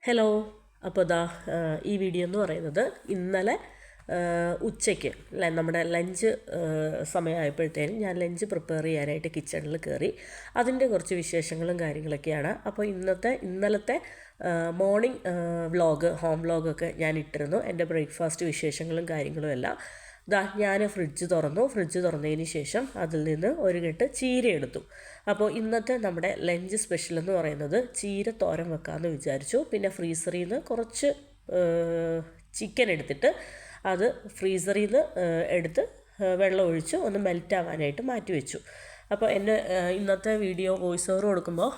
Hello. അപ്പോൾ ഈ video എന്ന് പറയുന്നത് ഇന്നലെ ഉച്ചയ്ക്ക് നമ്മുടെ ലഞ്ച് സമയമായപ്പോഴത്തേനും ഞാൻ ലഞ്ച് പ്രിപ്പയർ ചെയ്യാനായിട്ട് കിച്ചണിൽ കയറി. അതിൻ്റെ കുറച്ച് വിശേഷങ്ങളും കാര്യങ്ങളൊക്കെയാണ്. അപ്പോൾ ഇന്നലത്തെ മോർണിംഗ് ഹോം വ്ളോഗൊക്കെ ഞാൻ ഇട്ടിരുന്നു. എൻ്റെ ബ്രേക്ക്ഫാസ്റ്റ് വിശേഷങ്ങളും കാര്യങ്ങളും എല്ലാം. ഞാൻ ഫ്രിഡ്ജ് തുറന്നതിന് ശേഷം അതിൽ നിന്ന് ഒരു കെട്ട് ചീര എടുത്തു. അപ്പോൾ ഇന്നത്തെ നമ്മുടെ ലഞ്ച് സ്പെഷ്യൽ എന്ന് പറയുന്നത് ചീര തോരൻ വെക്കാമെന്ന് വിചാരിച്ചു. പിന്നെ ഫ്രീസറിൽ നിന്ന് കുറച്ച് ചിക്കൻ എടുത്തിട്ട് അത് ഫ്രീസറിൽ നിന്ന് എടുത്ത് വെള്ളം ഒഴിച്ച് ഒന്ന് മെൽറ്റാവാനായിട്ട് മാറ്റി വെച്ചു. അപ്പോൾ എൻ്റെ ഇന്നത്തെ വീഡിയോ വോയിസ് ഓവർ കൊടുക്കുമ്പോൾ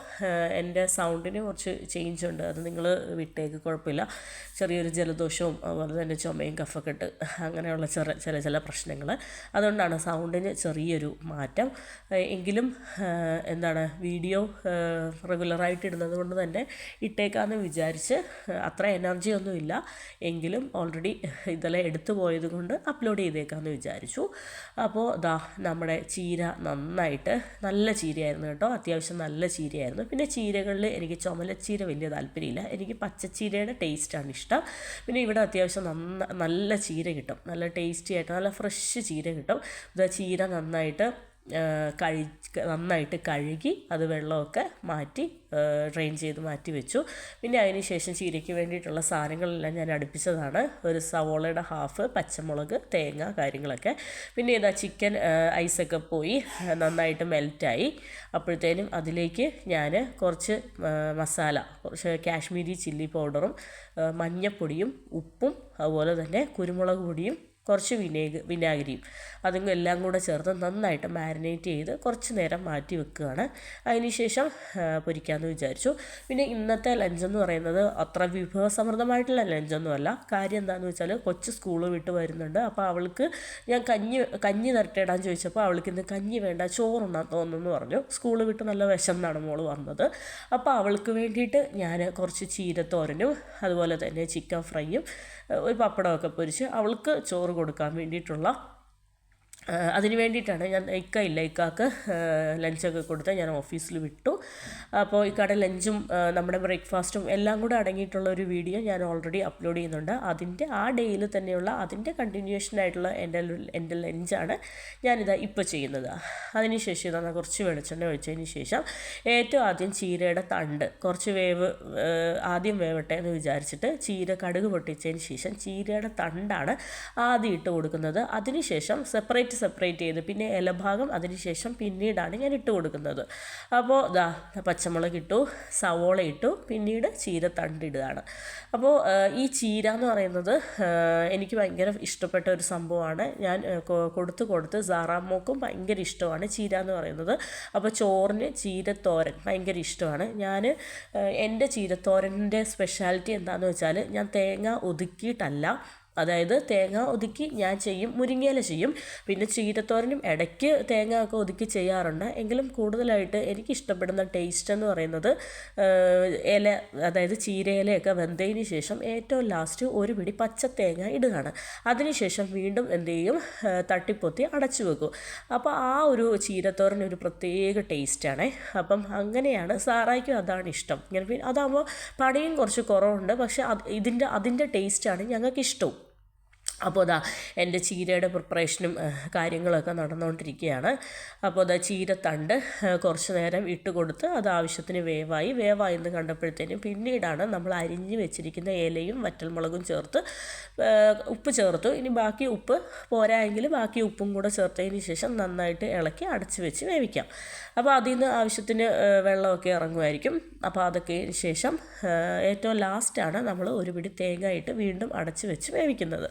എൻ്റെ സൗണ്ടിന് കുറച്ച് ചേഞ്ച് ഉണ്ട്. അത് നിങ്ങൾ വിട്ടേക്ക്, കുഴപ്പമില്ല. ചെറിയൊരു ജലദോഷവും അതുപോലെ തന്നെ ചുമയും കഫക്കെട്ട് അങ്ങനെയുള്ള ചില പ്രശ്നങ്ങൾ, അതുകൊണ്ടാണ് സൗണ്ടിന് ചെറിയൊരു മാറ്റം. എങ്കിലും വീഡിയോ റെഗുലറായിട്ട് ഇടുന്നത് കൊണ്ട് തന്നെ ഇട്ടേക്കാമെന്ന് വിചാരിച്ച് അത്ര എനർജി ഒന്നുമില്ല. എങ്കിലും ഓൾറെഡി ഇതെല്ലാം എടുത്തു പോയത് കൊണ്ട് അപ്ലോഡ് ചെയ്തേക്കാമെന്ന് വിചാരിച്ചു. അപ്പോൾ നമ്മുടെ ചീര നല്ല ചീരയായിരുന്നു കേട്ടോ, അത്യാവശ്യം നല്ല ചീരയായിരുന്നു. പിന്നെ ചീരകളിൽ എനിക്ക് ചുമലച്ചീര വലിയ താല്പര്യമില്ല, എനിക്ക് പച്ചച്ചീരയുടെ ടേസ്റ്റാണ് ഇഷ്ടം. പിന്നെ ഇവിടെ അത്യാവശ്യം നല്ല ചീര കിട്ടും, നല്ല ടേസ്റ്റി ആയിട്ട് നല്ല ഫ്രഷ് ചീര കിട്ടും. ചീര നന്നായിട്ട് കഴുകി അത് വെള്ളമൊക്കെ മാറ്റി ഡ്രെയിൻ ചെയ്ത് മാറ്റി വെച്ചു. പിന്നെ അതിന് ശേഷം ചീരയ്ക്ക് വേണ്ടിയിട്ടുള്ള സാധനങ്ങളെല്ലാം ഞാൻ അടുപ്പിച്ചതാണ്. ഒരു സവോളയുടെ ഹാഫ്, പച്ചമുളക്, തേങ്ങ കാര്യങ്ങളൊക്കെ. പിന്നെ ചിക്കൻ ഐസൊക്കെ പോയി നന്നായിട്ട് മെൽറ്റായി. അപ്പോഴത്തേനും അതിലേക്ക് ഞാൻ കുറച്ച് മസാല, കുറച്ച് കാശ്മീരി ചില്ലി പൗഡറും മഞ്ഞൾപ്പൊടിയും ഉപ്പും അതുപോലെ തന്നെ കുരുമുളക് പൊടിയും കുറച്ച് വിനാഗിരിയും അതും എല്ലാം കൂടെ ചേർത്ത് നന്നായിട്ട് മാരിനേറ്റ് ചെയ്ത് കുറച്ച് നേരം മാറ്റി വെക്കുകയാണ്. അതിനുശേഷം പൊരിക്കാമെന്ന് വിചാരിച്ചു. പിന്നെ ഇന്നത്തെ ലഞ്ചെന്ന് പറയുന്നത് അത്ര വിഭവസമൃദ്ധമായിട്ടുള്ള ലഞ്ചൊന്നുമല്ല. കാര്യം എന്താണെന്ന് വെച്ചാൽ കൊച്ച് സ്കൂൾ വിട്ട് വരുന്നുണ്ട്. അപ്പോൾ അവൾക്ക് ഞാൻ കഞ്ഞി തരട്ടേടാന്ന് ചോദിച്ചപ്പോൾ അവൾക്ക് ഇന്ന് കഞ്ഞി വേണ്ട, ചോറുണ്ണാൻ തോന്നുന്നു പറഞ്ഞു. സ്കൂൾ വിട്ട് നല്ല വിശന്നാണ് മോള് വന്നത്. അപ്പോൾ അവൾക്ക് വേണ്ടിയിട്ട് ഞാൻ കുറച്ച് ചീരത്തോരനും അതുപോലെ തന്നെ ചിക്കൻ ഫ്രൈയും ഒരു പപ്പടമൊക്കെ പൊരിച്ച് അവൾക്ക് ചോറ് കൊടുക്കാൻ വേണ്ടിയിട്ടുള്ള അതിന് വേണ്ടിയിട്ടാണ് ഞാൻ ഇക്കാക്ക് ലഞ്ചൊക്കെ കൊടുത്ത് ഞാൻ ഓഫീസിൽ വിട്ടു. അപ്പോൾ ഇക്കയുടെ ലഞ്ചും നമ്മുടെ ബ്രേക്ക്ഫാസ്റ്റും എല്ലാം കൂടെ അടങ്ങിയിട്ടുള്ള ഒരു വീഡിയോ ഞാൻ ഓൾറെഡി അപ്ലോഡ് ചെയ്യുന്നുണ്ട്. അതിൻ്റെ ആ ഡേയിൽ തന്നെയുള്ള അതിൻ്റെ കണ്ടിന്യൂഷനായിട്ടുള്ള എൻ്റെ ലഞ്ചാണ് ഇപ്പോൾ ചെയ്യുന്നത്. അതിന് ശേഷം കുറച്ച് വെളിച്ചെണ്ണ ഒഴിച്ചതിന് ശേഷം ഏറ്റവും ആദ്യം ചീരയുടെ തണ്ട് കുറച്ച് ആദ്യം വേവട്ടെ എന്ന് വിചാരിച്ചിട്ട് ചീര കടുക് പൊട്ടിച്ചതിന് ശേഷം ചീരയുടെ തണ്ടാണ് ആദ്യം ഇട്ട് കൊടുക്കുന്നത്. അതിനുശേഷം സെപ്പറേറ്റ് ചെയ്ത് പിന്നെ ഇലഭാഗം അതിനുശേഷം പിന്നീടാണ് ഞാൻ ഇട്ട് കൊടുക്കുന്നത്. അപ്പോൾ പച്ചമുളക് ഇട്ടു, സവോള ഇട്ടു, പിന്നീട് ചീര തണ്ടിടുകയാണ്. അപ്പോൾ ഈ ചീര എന്ന് പറയുന്നത് എനിക്ക് ഭയങ്കര ഇഷ്ടപ്പെട്ട ഒരു സംഭവമാണ്. ഞാൻ കൊടുത്ത് സാറാമ്മോക്കും ഭയങ്കര ഇഷ്ടമാണ് ചീര എന്ന് പറയുന്നത്. അപ്പോൾ ചോറിന് ചീരത്തോരൻ ഭയങ്കര ഇഷ്ടമാണ്. എൻ്റെ ചീരത്തോരൻ്റെ സ്പെഷ്യാലിറ്റി എന്താണെന്ന് വെച്ചാൽ ഞാൻ തേങ്ങ ഒതുക്കിയിട്ടല്ല, അതായത് തേങ്ങ ഒതുക്കി ഞാൻ ചെയ്യും, മുരിങ്ങയില ചെയ്യും. പിന്നെ ചീരത്തോരനും ഇടയ്ക്ക് തേങ്ങ ഒക്കെ ഒതുക്കി ചെയ്യാറുണ്ട്. എങ്കിലും കൂടുതലായിട്ട് എനിക്കിഷ്ടപ്പെടുന്ന ടേസ്റ്റ് എന്ന് പറയുന്നത് അതായത് ചീരയിലയൊക്കെ വെന്തതിന് ശേഷം ഏറ്റവും ലാസ്റ്റ് ഒരു പിടി പച്ച തേങ്ങ ഇടുകയാണ്. അതിനുശേഷം വീണ്ടും എന്ത് ചെയ്യും, തട്ടിപ്പൊത്തി അടച്ചു വെക്കും. അപ്പോൾ ആ ഒരു ചീരത്തോരൻ ഒരു പ്രത്യേക ടേസ്റ്റാണ്. അപ്പം അങ്ങനെയാണ്, സാറായിക്കും അതാണ് ഇഷ്ടം. ഇങ്ങനെ അതാകുമ്പോൾ പണിയും കുറച്ച് കുറവുണ്ട്, പക്ഷേ അതിൻ്റെ ടേസ്റ്റാണ് ഞങ്ങൾക്ക് ഇഷ്ടവും. അപ്പോൾ എൻ്റെ ചീരയുടെ പ്രിപ്പറേഷനും കാര്യങ്ങളൊക്കെ നടന്നുകൊണ്ടിരിക്കുകയാണ്. അപ്പോൾ ചീരത്തണ്ട് കുറച്ച് നേരം ഇട്ട് കൊടുത്ത് അത് ആവശ്യത്തിന് വേവായി എന്ന് കണ്ടപ്പോഴത്തേനും പിന്നീടാണ് നമ്മൾ അരിഞ്ഞ് വെച്ചിരിക്കുന്ന ഇലയും വറ്റൽമുളകും ചേർത്ത് ഉപ്പ് ചേർത്തു. ഇനി ബാക്കി ഉപ്പ് പോരായെങ്കിൽ ബാക്കി ഉപ്പും കൂടെ ചേർത്തതിന് ശേഷം നന്നായിട്ട് ഇളക്കി അടച്ച് വെച്ച് വേവിക്കാം. അപ്പോൾ അതിൽ നിന്ന് ആവശ്യത്തിന് വെള്ളമൊക്കെ ഇറങ്ങുമായിരിക്കും. അപ്പോൾ അതൊക്കെ ശേഷം ഏറ്റവും ലാസ്റ്റാണ് നമ്മൾ ഒരു പിടി തേങ്ങ ഇട്ട് വീണ്ടും അടച്ച് വെച്ച് വേവിക്കുന്നത്.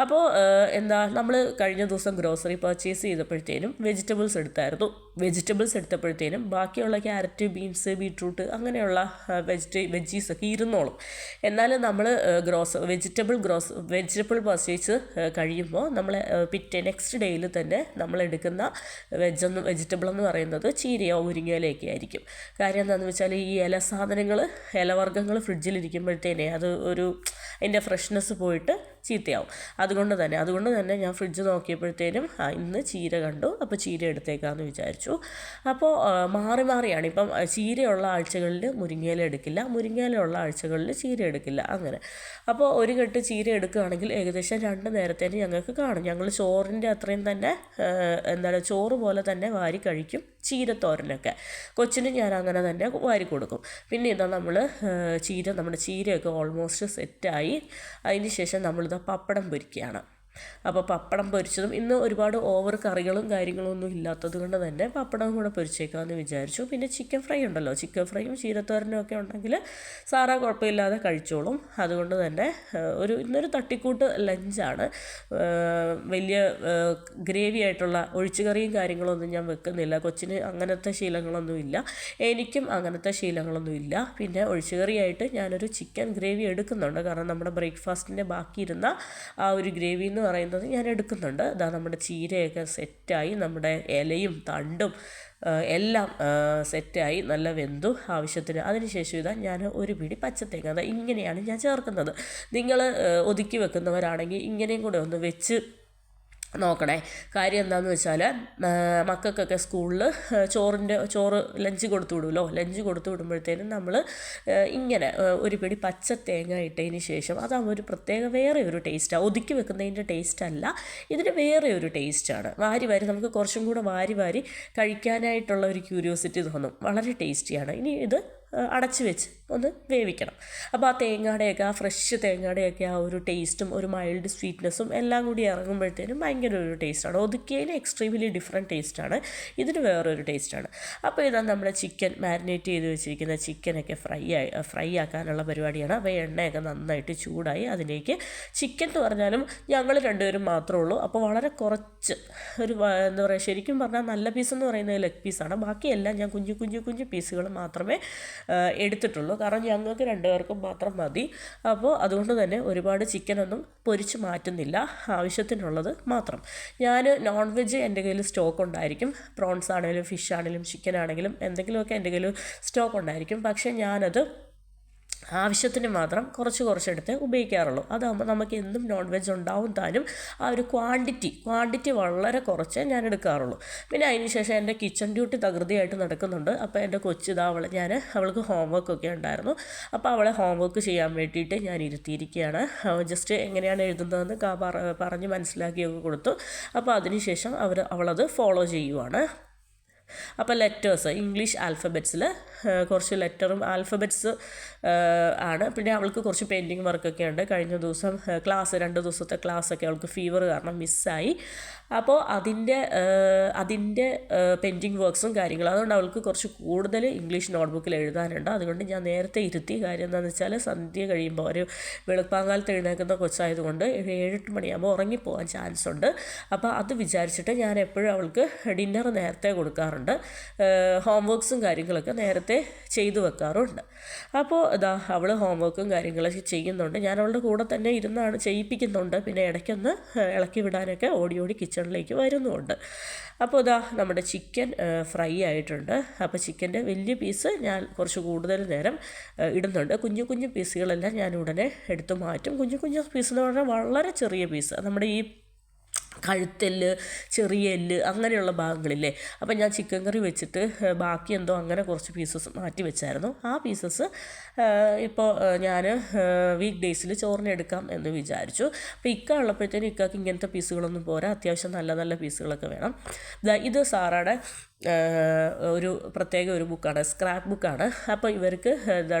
അപ്പോൾ നമ്മൾ കഴിഞ്ഞ ദിവസം ഗ്രോസറി പർച്ചേസ് ചെയ്തപ്പോഴത്തേനും വെജിറ്റബിൾസ് എടുത്തപ്പോഴത്തേനും ബാക്കിയുള്ള ക്യാരറ്റ്, ബീൻസ്, ബീട്രൂട്ട് അങ്ങനെയുള്ള വെജീസൊക്കെ ഇരുന്നോളും. എന്നാലും നമ്മൾ വെജിറ്റബിൾ പർച്ചേസ് കഴിയുമ്പോൾ നമ്മൾ നെക്സ്റ്റ് ഡേയിൽ തന്നെ നമ്മൾ എടുക്കുന്ന വെജിറ്റബിൾ എന്ന് പറയുന്നത് ചീരയോ മുരിങ്ങയിലയൊക്കെ ആയിരിക്കും. കാര്യം എന്താണെന്ന് വെച്ചാൽ ഈ ഇലവർഗ്ഗങ്ങൾ ഫ്രിഡ്ജിലിരിക്കുമ്പോഴത്തേനെ അത് അതിൻ്റെ ഫ്രഷ്നെസ് പോയിട്ട് ചീത്തയാവും. അതുകൊണ്ട് തന്നെ ഞാൻ ഫ്രിഡ്ജ് നോക്കിയപ്പോഴത്തേനും ഇന്ന് ചീര കണ്ടു, അപ്പോൾ ചീര എടുത്തേക്കാമെന്ന് വിചാരിച്ചു. അപ്പോൾ മാറി മാറിയാണ്. ഇപ്പം ചീരയുള്ള ആഴ്ചകളിൽ മുരിങ്ങയില എടുക്കില്ല, മുരിങ്ങയിലുള്ള ആഴ്ചകളിൽ ചീര എടുക്കില്ല, അങ്ങനെ. അപ്പോൾ ഒരു കെട്ട് ചീര എടുക്കുകയാണെങ്കിൽ ഏകദേശം 2 നേരത്തേന് ഞങ്ങൾക്ക് കാണും. ഞങ്ങൾ ചോറിൻ്റെ അത്രയും തന്നെ ചോറ് പോലെ തന്നെ വാരി കഴിക്കും ചീരത്തോരനൊക്കെ. കൊച്ചിന് ഞാൻ അങ്ങനെ തന്നെ വാരി കൊടുക്കും. പിന്നെ ഇതാ നമ്മുടെ ചീരയൊക്കെ ഓൾമോസ്റ്റ് സെറ്റായി. അതിന് ശേഷം നമ്മളിതാ പപ്പടം പൊരിക്കുകയാണ്. അപ്പോൾ പപ്പടം പൊരിച്ചതും ഇന്ന് ഒരുപാട് ഓവർ കറികളും കാര്യങ്ങളൊന്നും ഇല്ലാത്തത് കൊണ്ട് തന്നെ പപ്പടം കൂടെ പൊരിച്ചേക്കാമെന്ന് വിചാരിച്ചു. പിന്നെ ചിക്കൻ ഫ്രൈ ഉണ്ടല്ലോ, ചിക്കൻ ഫ്രൈയും ചീരത്തോരനും ഒക്കെ ഉണ്ടെങ്കിൽ സാറാ കുഴപ്പമില്ലാതെ കഴിച്ചോളും. അതുകൊണ്ട് തന്നെ ഇന്നൊരു തട്ടിക്കൂട്ട് ലഞ്ചാണ്. വലിയ ഗ്രേവി ആയിട്ടുള്ള ഒഴിച്ചുകറിയും കാര്യങ്ങളൊന്നും ഞാൻ വെക്കുന്നില്ല. കൊച്ചിന് അങ്ങനത്തെ ശീലങ്ങളൊന്നും ഇല്ല, എനിക്കും അങ്ങനത്തെ ശീലങ്ങളൊന്നും ഇല്ല. പിന്നെ ഒഴിച്ചുകറിയായിട്ട് ഞാനൊരു ചിക്കൻ ഗ്രേവി എടുക്കുന്നുണ്ട്. കാരണം നമ്മുടെ ബ്രേക്ക്ഫാസ്റ്റിൻ്റെ ബാക്കിയിരുന്ന ആ ഒരു ഗ്രേവി എന്ന് പറയുന്നത് ഞാൻ എടുക്കുന്നുണ്ട്. ഇതാ നമ്മുടെ ചീരയൊക്കെ സെറ്റായി, നമ്മുടെ ഇലയും തണ്ടും എല്ലാം സെറ്റായി, നല്ല വെന്തു ആവശ്യത്തിന്. അതിനുശേഷം ഇതാ ഞാൻ ഒരു പിടി പച്ചത്തേങ്ങ ഇങ്ങനെയാണ് ഞാൻ ചേർക്കുന്നത്. നിങ്ങൾ ഒതുക്കി വെക്കുന്നവരാണെങ്കിൽ ഇങ്ങനെയും കൂടെ ഒന്ന് വെച്ച് നോക്കണേ. കാര്യം എന്താണെന്ന് വെച്ചാൽ മക്കൾക്കൊക്കെ സ്കൂളിൽ ചോറ് ലഞ്ച് കൊടുത്തു വിടുമല്ലോ. ലഞ്ച് കൊടുത്തു വിടുമ്പോഴത്തേനും നമ്മൾ ഇങ്ങനെ ഒരു പിടി പച്ച തേങ്ങ ഇട്ടതിന് ശേഷം അതാകുമ്പോൾ ഒരു പ്രത്യേക വേറെ ഒരു ടേസ്റ്റാണ്. ഒതുക്കി വെക്കുന്നതിൻ്റെ ടേസ്റ്റ് അല്ല, ഇതിന് വേറെ ഒരു ടേസ്റ്റാണ്. വാരി നമുക്ക് കുറച്ചും കൂടെ വാരി കഴിക്കാനായിട്ടുള്ള ഒരു ക്യൂരിയോസിറ്റി തോന്നും. വളരെ ടേസ്റ്റിയാണ്. ഇനി ഇത് അടച്ച് വെച്ച് ഒന്ന് വേവിക്കണം. അപ്പോൾ ആ ഫ്രഷ് തേങ്ങയുടെയൊക്കെ ആ ഒരു ടേസ്റ്റും ഒരു മൈൽഡ് സ്വീറ്റ്നെസ്സും എല്ലാം കൂടി ഇറങ്ങുമ്പോഴത്തേനും ഭയങ്കര ഒരു ടേസ്റ്റാണ്. ഒതുക്കിയതിന് എക്സ്ട്രീംലി ഡിഫറെൻറ്റ് ടേസ്റ്റാണ്, ഇതിന് വേറൊരു ടേസ്റ്റാണ്. അപ്പോൾ ഇതാ നമ്മുടെ ചിക്കൻ മാരിനേറ്റ് ചെയ്ത് വെച്ചിരിക്കുന്ന ചിക്കനൊക്കെ ഫ്രൈ ആക്കാനുള്ള പരിപാടിയാണ്. അപ്പോൾ എണ്ണയൊക്കെ നന്നായിട്ട് ചൂടായി അതിലേക്ക് ചിക്കൻ എന്ന് പറഞ്ഞാലും ഞങ്ങൾ 2 പേരും മാത്രമേ ഉള്ളൂ. അപ്പോൾ വളരെ കുറച്ച് ശരിക്കും പറഞ്ഞാൽ നല്ല പീസെന്ന് പറയുന്നത് ലെഗ് പീസാണ്. ബാക്കിയെല്ലാം ഞാൻ കുഞ്ഞു പീസുകൾ മാത്രമേ എടുത്തിട്ടുള്ളൂ. കാരണം ഞങ്ങൾക്ക് 2 പേർക്കും മാത്രം മതി. അപ്പോൾ അതുകൊണ്ട് തന്നെ ഒരുപാട് ചിക്കനൊന്നും പൊരിച്ച് മാറ്റുന്നില്ല, ആവശ്യത്തിനുള്ളത് മാത്രം. ഞാൻ നോൺ വെജ് എൻ്റെ കയ്യിൽ സ്റ്റോക്ക് ഉണ്ടായിരിക്കും. പ്രോൺസ് ആണെങ്കിലും ഫിഷ് ആണെങ്കിലും ചിക്കൻ ആണെങ്കിലും എന്തെങ്കിലുമൊക്കെ എൻ്റെ കയ്യിൽ സ്റ്റോക്ക് ഉണ്ടായിരിക്കും. പക്ഷേ ഞാനത് ആവശ്യത്തിന് മാത്രം കുറച്ചെടുത്ത് ഉപയോഗിക്കാറുള്ളൂ. അതാകുമ്പോൾ നമുക്ക് എന്നും നോൺ വെജ് ഉണ്ടാവും താനും. ആ ഒരു ക്വാണ്ടിറ്റി വളരെ കുറച്ച് ഞാൻ എടുക്കാറുള്ളൂ. പിന്നെ അതിന് ശേഷം എൻ്റെ കിച്ചൺ ഡ്യൂട്ടി തകൃതിയായിട്ട് നടക്കുന്നുണ്ട്. അപ്പോൾ എൻ്റെ കൊച്ചിതാ അവൾക്ക് ഹോംവർക്കൊക്കെ ഉണ്ടായിരുന്നു. അപ്പോൾ അവളെ ഹോംവർക്ക് ചെയ്യാൻ വേണ്ടിയിട്ട് ഞാൻ ഇരുത്തിയിരിക്കുകയാണ്. ജസ്റ്റ് എങ്ങനെയാണ് എഴുതുന്നതെന്ന് പറഞ്ഞ് മനസ്സിലാക്കിയൊക്കെ കൊടുത്തു. അപ്പോൾ അതിന് ശേഷം അവളത് ഫോളോ ചെയ്യുവാണ്. അപ്പോൾ ലെറ്റേഴ്സ് ഇംഗ്ലീഷ് ആൽഫബറ്റ്സിൽ കുറച്ച് ലെറ്ററും ആൽഫബറ്റ്സ് ആണ്. പിന്നെ അവൾക്ക് കുറച്ച് പെയിൻറ്റിങ് വർക്കൊക്കെ ഉണ്ട്. കഴിഞ്ഞ ദിവസം 2 ദിവസത്തെ ക്ലാസ്സൊക്കെ അവൾക്ക് ഫീവർ കാരണം മിസ്സായി. അപ്പോൾ അതിൻ്റെ പെയിൻറ്റിങ് വർക്ക്സും കാര്യങ്ങളും, അതുകൊണ്ട് അവൾക്ക് കുറച്ച് കൂടുതൽ ഇംഗ്ലീഷ് നോട്ട്ബുക്കിൽ എഴുതാനുണ്ട്. അതുകൊണ്ട് ഞാൻ നേരത്തെ ഇരുത്തി. കാര്യം എന്താണെന്ന് വെച്ചാൽ സന്ധ്യ കഴിയുമ്പോൾ ഒരു വെളുപ്പാങ്കാലത്ത് എഴുന്നേൽക്കുന്ന കൊച്ചായതുകൊണ്ട് 7-8 മണിയാകുമ്പോൾ ഉറങ്ങിപ്പോകാൻ ചാൻസ് ഉണ്ട്. അപ്പോൾ അത് വിചാരിച്ചിട്ട് ഞാൻ എപ്പോഴും അവൾക്ക് ഡിന്നർ നേരത്തെ കൊടുക്കാറുണ്ട്. ഹോംവർക്ക്സും കാര്യങ്ങളൊക്കെ നേരത്തെ ചെയ്തു വെക്കാറുണ്ട്. അപ്പോൾ അവൾ ഹോംവർക്കും കാര്യങ്ങളൊക്കെ ചെയ്യുന്നുണ്ട്. ഞാൻ അവളുടെ കൂടെ തന്നെ ഇരുന്നാണ് ചെയ്യിപ്പിക്കുന്നുണ്ട്. പിന്നെ ഇടയ്ക്കൊന്ന് ഇളക്കി വിടാനൊക്കെ ഓടി കിച്ചണിലേക്ക് വരുന്നുമുണ്ട്. അപ്പോൾ നമ്മുടെ ചിക്കൻ ഫ്രൈ ആയിട്ടുണ്ട്. അപ്പോൾ ചിക്കൻ്റെ വലിയ പീസ് ഞാൻ കുറച്ച് കൂടുതൽ നേരം ഇടുന്നുണ്ട്. കുഞ്ഞു പീസുകളെല്ലാം ഞാൻ ഉടനെ എടുത്ത് മാറ്റും. കുഞ്ഞു പീസ് എന്ന് പറഞ്ഞാൽ വളരെ ചെറിയ പീസ്, നമ്മുടെ ഈ കഴുത്തെല്ല്, ചെറിയ എല്ല് അങ്ങനെയുള്ള ഭാഗങ്ങളില്ലേ. അപ്പം ഞാൻ ചിക്കൻ കറി വെച്ചിട്ട് ബാക്കി എന്തോ അങ്ങനെ കുറച്ച് പീസസ് മാറ്റി വെച്ചായിരുന്നു. ആ പീസസ് ഇപ്പോൾ ഞാൻ വീക്ക് ഡേയ്സിൽ ചോറിനെടുക്കാം എന്ന് വിചാരിച്ചു. അപ്പോൾ ഉള്ളപ്പോഴത്തേനും ഇക്കാക്ക് ഇങ്ങനത്തെ പീസുകളൊന്നും പോരാ, അത്യാവശ്യം നല്ല പീസുകളൊക്കെ വേണം. ഇത് സാറാടെ ഒരു പ്രത്യേക ഒരു ബുക്കാണ്, സ്ക്രാപ്പ് ബുക്കാണ്. അപ്പോൾ ഇവർക്ക്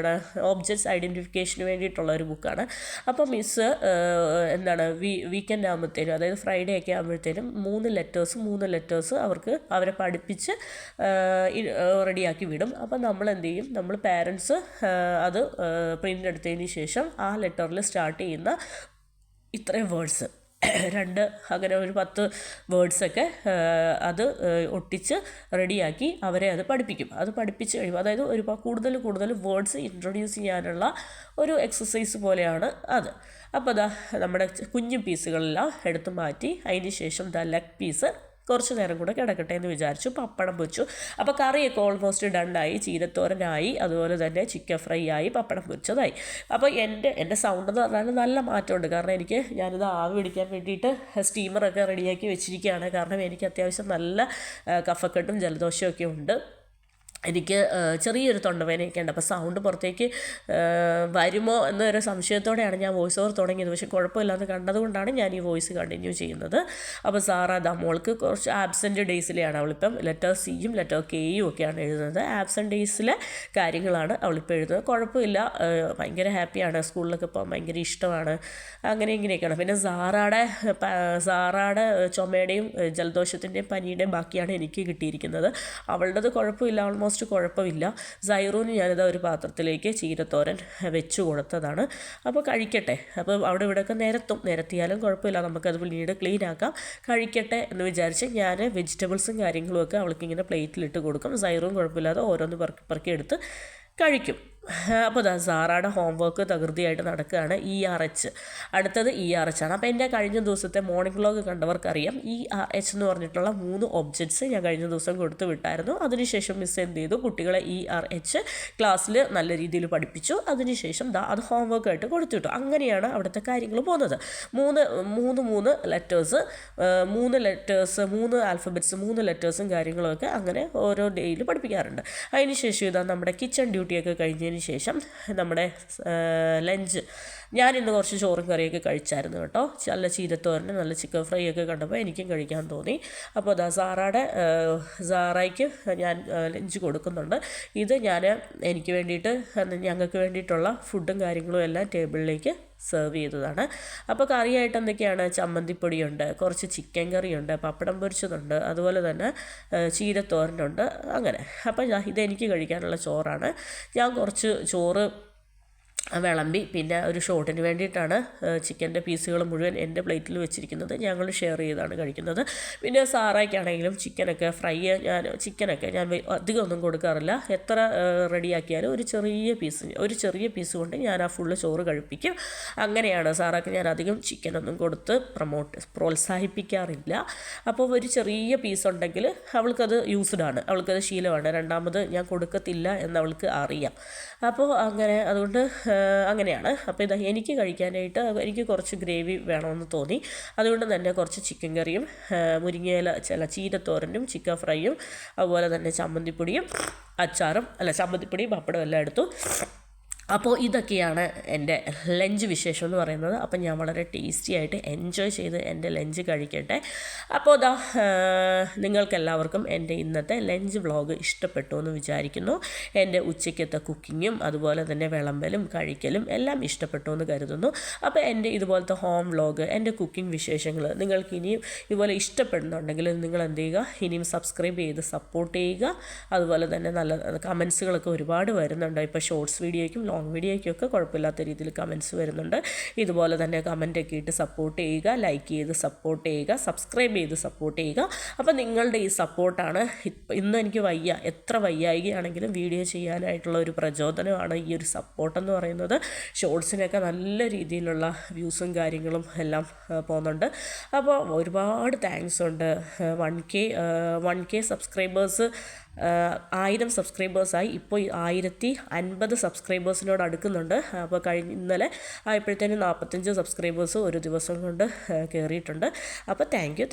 ഓബ്ജക്ട്സ് ഐഡൻറ്റിഫിക്കേഷന് വേണ്ടിയിട്ടുള്ള ഒരു ബുക്കാണ്. അപ്പോൾ മിസ്സ് വീക്കെൻഡ് ആകുമ്പോഴത്തേനും, അതായത് ഫ്രൈഡേ ഒക്കെ ആകുമ്പോഴത്തേനും 3 ലെറ്റേഴ്സ് അവരെ പഠിപ്പിച്ച് റെഡിയാക്കി വിടും. അപ്പോൾ നമ്മൾ എന്ത് ചെയ്യും, നമ്മൾ പാരൻസ് അത് പ്രിൻ്റ് എടുത്തതിന് ശേഷം ആ ലെറ്ററിൽ സ്റ്റാർട്ട് ചെയ്യുന്ന ഇത്രയും വേർഡ്സ്, 2 അങ്ങനെ ഒരു 10 വേർഡ്സൊക്കെ അത് ഒട്ടിച്ച് റെഡിയാക്കി അവരെ അത് പഠിപ്പിക്കും. അത് പഠിപ്പിച്ച് കഴിയുമ്പോൾ, അതായത് കൂടുതൽ വേർഡ്സ് ഇൻട്രൊഡ്യൂസ് ചെയ്യാനുള്ള ഒരു എക്സസൈസ് പോലെയാണ് അത്. അപ്പോൾ നമ്മുടെ കുഞ്ഞു പീസുകളെല്ലാം എടുത്ത് മാറ്റി അതിന് ശേഷം ലെഗ് പീസ് കുറച്ച് നേരം കൂടെ കിടക്കട്ടെ എന്ന് വിചാരിച്ചു. പപ്പടം പൊരിച്ചു. അപ്പോൾ കറിയൊക്കെ ഓൾമോസ്റ്റ് ഡണ്ണായി. ചീരത്തോരനായി, അതുപോലെ തന്നെ ചിക്കൻ ഫ്രൈ ആയി, പപ്പടം പൊരിച്ചതായി. അപ്പോൾ എൻ്റെ സൗണ്ട് എന്ന് പറഞ്ഞാൽ നല്ല മാറ്റമുണ്ട്. കാരണം ഞാനിത് ആവി പിടിക്കാൻ വേണ്ടിയിട്ട് സ്റ്റീമറൊക്കെ റെഡിയാക്കി വെച്ചിരിക്കുകയാണ്. കാരണം എനിക്ക് അത്യാവശ്യം നല്ല കഫക്കെട്ടും ജലദോഷമൊക്കെ ഉണ്ട്. എനിക്ക് ചെറിയൊരു തൊണ്ടവേദനയൊക്കെ ഉണ്ട്. അപ്പോൾ സൗണ്ട് പുറത്തേക്ക് വരുമോ എന്നൊരു സംശയത്തോടെയാണ് ഞാൻ വോയിസ് ഓവർ തുടങ്ങിയത്. പക്ഷേ കുഴപ്പമില്ലാന്ന് കണ്ടതുകൊണ്ടാണ് ഞാൻ ഈ വോയിസ് കണ്ടിന്യൂ ചെയ്യുന്നത്. അപ്പോൾ സാറാ മോൾക്ക് കുറച്ച് ആബ്സെൻറ്റ് ഡേയ്സിലെയാണ് അവളിപ്പം ലെറ്റർ സിയും ലെറ്റർ കെയും ഒക്കെയാണ് എഴുതുന്നത്. ആബ്സെൻറ്റ് ഡേയ്സിലെ കാര്യങ്ങളാണ് അവളിപ്പോൾ എഴുതുന്നത്. കുഴപ്പമില്ല, ഭയങ്കര ഹാപ്പിയാണ്. സ്കൂളിലൊക്കെ പോകാൻ ഭയങ്കര ഇഷ്ടമാണ്. അങ്ങനെ ഇങ്ങനെയൊക്കെയാണ്. പിന്നെ സാറാടെ ചുമയുടെയും ജലദോഷത്തിൻ്റെയും പനിയുടെയും ബാക്കിയാണ് എനിക്ക് കിട്ടിയിരിക്കുന്നത്. അവളുടേത് കുഴപ്പമില്ല, ഓൾമോസ്റ്റ് കുഴപ്പമില്ല. സൈറൂന് ഞാനിത് ഒരു പാത്രത്തിലേക്ക് ചീരത്തോരൻ വെച്ച് കൊടുത്തതാണ്. അപ്പോൾ കഴിക്കട്ടെ. അപ്പോൾ അവിടെ ഇവിടെയൊക്കെ നിരത്തിയാലും കുഴപ്പമില്ല, നമുക്കത് പിന്നീട് ക്ലീൻ ആക്കാം. കഴിക്കട്ടെ എന്ന് വിചാരിച്ച് ഞാൻ വെജിറ്റബിൾസും കാര്യങ്ങളുമൊക്കെ അവൾക്കിങ്ങനെ പ്ലേറ്റിലിട്ട് കൊടുക്കും. സൈറൂൻ കുഴപ്പമില്ലാതെ ഓരോന്ന് പെറുക്കി എടുത്ത് കഴിക്കും. അപ്പോൾ സാറാടെ ഹോംവർക്ക് തകൃതിയായിട്ട് നടക്കുകയാണ്. ERH അടുത്തത് ERH ആണ്. അപ്പോൾ എൻ്റെ കഴിഞ്ഞ ദിവസത്തെ മോർണിംഗ് വ്ലോഗ് കണ്ടവർക്കറിയാം, ERH എന്ന് പറഞ്ഞിട്ടുള്ള 3 ഒബ്ജക്ട്സ് ഞാൻ കഴിഞ്ഞ ദിവസം കൊടുത്തു വിട്ടായിരുന്നു. അതിനുശേഷം മിസ് എന്ത് ചെയ്തു, കുട്ടികളെ ERH ക്ലാസ്സിൽ നല്ല രീതിയിൽ പഠിപ്പിച്ചു. അതിനുശേഷം അത് ഹോംവർക്കായിട്ട് കൊടുത്തു വിട്ടു. അങ്ങനെയാണ് അവിടുത്തെ കാര്യങ്ങൾ പോകുന്നത്. മൂന്ന് ലെറ്റേഴ്സ്, 3 ആൽഫബറ്റ്സ്, 3 ലെറ്റേഴ്സും കാര്യങ്ങളൊക്കെ അങ്ങനെ ഓരോ ഡേയിൽ പഠിപ്പിക്കാറുണ്ട്. അതിനുശേഷം ഇതാ നമ്മുടെ കിച്ചൺ ഡ്യൂട്ടിയൊക്കെ കഴിഞ്ഞ് ശേഷം നമ്മുടെ ലഞ്ച്, ഞാനിന്ന് കുറച്ച് ചോറും കറിയൊക്കെ കഴിച്ചായിരുന്നു കേട്ടോ. നല്ല ചീരത്തോരനും നല്ല ചിക്കൻ ഫ്രൈ ഒക്കെ കണ്ടപ്പോൾ എനിക്കും കഴിക്കാൻ തോന്നി. അപ്പോൾ സാറായ്ക്ക് ഞാൻ ലഞ്ച് കൊടുക്കുന്നുണ്ട്. ഇത് ഞാൻ എനിക്ക് വേണ്ടിയിട്ട്, ഞങ്ങൾക്ക് വേണ്ടിയിട്ടുള്ള ഫുഡും കാര്യങ്ങളും എല്ലാം ടേബിളിലേക്ക് സെർവ് ചെയ്തതാണ്. അപ്പോൾ കറിയായിട്ട് എന്തൊക്കെയാണ്, ചമ്മന്തിപ്പൊടിയുണ്ട്, കുറച്ച് ചിക്കൻ കറിയുണ്ട്, പപ്പടം പൊരിച്ചതുണ്ട്, അതുപോലെ തന്നെ ചീരത്തോരനുണ്ട്. അങ്ങനെ അപ്പോൾ ഇതെനിക്ക് കഴിക്കാനുള്ള ചോറാണ്. ഞാൻ കുറച്ച് ചോറ് വിളമ്പി പിന്നെ ഒരു ഷോട്ടിന് വേണ്ടിയിട്ടാണ് ചിക്കൻ്റെ പീസുകൾ മുഴുവൻ എൻ്റെ പ്ലേറ്റിൽ വെച്ചിരിക്കുന്നത്. ഞങ്ങൾ ഷെയർ ചെയ്താണ് കഴിക്കുന്നത്. പിന്നെ സാറായ്ക്കാണെങ്കിലും ചിക്കനൊക്കെ ഞാൻ അധികം ഒന്നും കൊടുക്കാറില്ല. എത്ര റെഡിയാക്കിയാലും ഒരു ചെറിയ പീസ് കൊണ്ട് ഞാൻ ആ ഫുള്ള് ചോറ് കഴിപ്പിക്കും. അങ്ങനെയാണ്. സാറാക്ക് ഞാൻ അധികം ചിക്കനൊന്നും കൊടുത്ത് പ്രോത്സാഹിപ്പിക്കാറില്ല. അപ്പോൾ ഒരു ചെറിയ പീസ് ഉണ്ടെങ്കിൽ അവൾക്കത് യൂസ്ഡാണ്, അവൾക്കത് ശീലമാണ്. രണ്ടാമത് ഞാൻ കൊടുക്കത്തില്ല എന്നവൾക്ക് അറിയാം. അപ്പോൾ അതുകൊണ്ട് അങ്ങനെയാണ്. അപ്പോൾ എനിക്ക് കഴിക്കാനായിട്ട് എനിക്ക് കുറച്ച് ഗ്രേവി വേണമെന്ന് തോന്നി. അതുകൊണ്ട് തന്നെ കുറച്ച് ചിക്കൻ കറിയും ചീരത്തോരനും ചിക്കൻ ഫ്രൈയും അതുപോലെ തന്നെ ചമ്മന്തിപ്പൊടിയും പപ്പടവും എല്ലാം എടുത്തു. അപ്പോൾ ഇതൊക്കെയാണ് എൻ്റെ ലഞ്ച് വിശേഷം എന്ന് പറയുന്നത്. അപ്പം ഞാൻ വളരെ ടേസ്റ്റി ആയിട്ട് എൻജോയ് ചെയ്ത് എൻ്റെ ലഞ്ച് കഴിക്കട്ടെ. അപ്പോൾ നിങ്ങൾക്കെല്ലാവർക്കും എൻ്റെ ഇന്നത്തെ ലഞ്ച് വ്ളോഗ് ഇഷ്ടപ്പെട്ടു എന്ന് വിചാരിക്കുന്നു. എൻ്റെ ഉച്ചയ്ക്കത്തെ കുക്കിങ്ങും അതുപോലെ തന്നെ വിളമ്പലും കഴിക്കലും എല്ലാം ഇഷ്ടപ്പെട്ടു എന്ന് കരുതുന്നു. അപ്പോൾ എൻ്റെ ഇതുപോലത്തെ ഹോം വ്ളോഗ്, എൻ്റെ കുക്കിംഗ് വിശേഷങ്ങൾ നിങ്ങൾക്ക് ഇനിയും ഇതുപോലെ ഇഷ്ടപ്പെടുന്നുണ്ടെങ്കിൽ നിങ്ങൾ എന്ത് ചെയ്യുക, ഇനിയും സബ്സ്ക്രൈബ് ചെയ്ത് സപ്പോർട്ട് ചെയ്യുക. അതുപോലെ തന്നെ നല്ല കമൻസുകളൊക്കെ ഒരുപാട് വരുന്നുണ്ട്. ഇപ്പോൾ ഷോർട്സ് വീഡിയോയ്ക്കും ലോങ് വീഡിയോയ്ക്കൊക്കെ കുഴപ്പമില്ലാത്ത രീതിയിൽ കമൻസ് വരുന്നുണ്ട്. ഇതുപോലെ തന്നെ കമൻറ്റൊക്കെ ഇട്ട് സപ്പോർട്ട് ചെയ്യുക, ലൈക്ക് ചെയ്ത് സപ്പോർട്ട് ചെയ്യുക, സബ്സ്ക്രൈബ് ചെയ്ത് സപ്പോർട്ട് ചെയ്യുക. അപ്പോൾ നിങ്ങളുടെ ഈ സപ്പോർട്ടാണ് ഇന്ന് എനിക്ക് എത്ര വയ്യായികയാണെങ്കിലും വീഡിയോ ചെയ്യാനായിട്ടുള്ള ഒരു പ്രചോദനമാണ് ഈ ഒരു സപ്പോർട്ടെന്ന് പറയുന്നത്. ഷോർട്സിനൊക്കെ നല്ല രീതിയിലുള്ള വ്യൂസും കാര്യങ്ങളും എല്ലാം പോകുന്നുണ്ട്. അപ്പോൾ ഒരുപാട് താങ്ക്സ് ഉണ്ട്. 1K subscribers 1000 സബ്സ്ക്രൈബേഴ്സായി. ഇപ്പോൾ 1050 സബ്സ്ക്രൈബേഴ്സിനോട് അടുക്കുന്നുണ്ട്. അപ്പോൾ ഇന്നലെ ആയപ്പോഴത്തേനും 45 സബ്സ്ക്രൈബേഴ്സ് ഒരു ദിവസം കൊണ്ട് കയറിയിട്ടുണ്ട്. അപ്പോൾ താങ്ക് യു.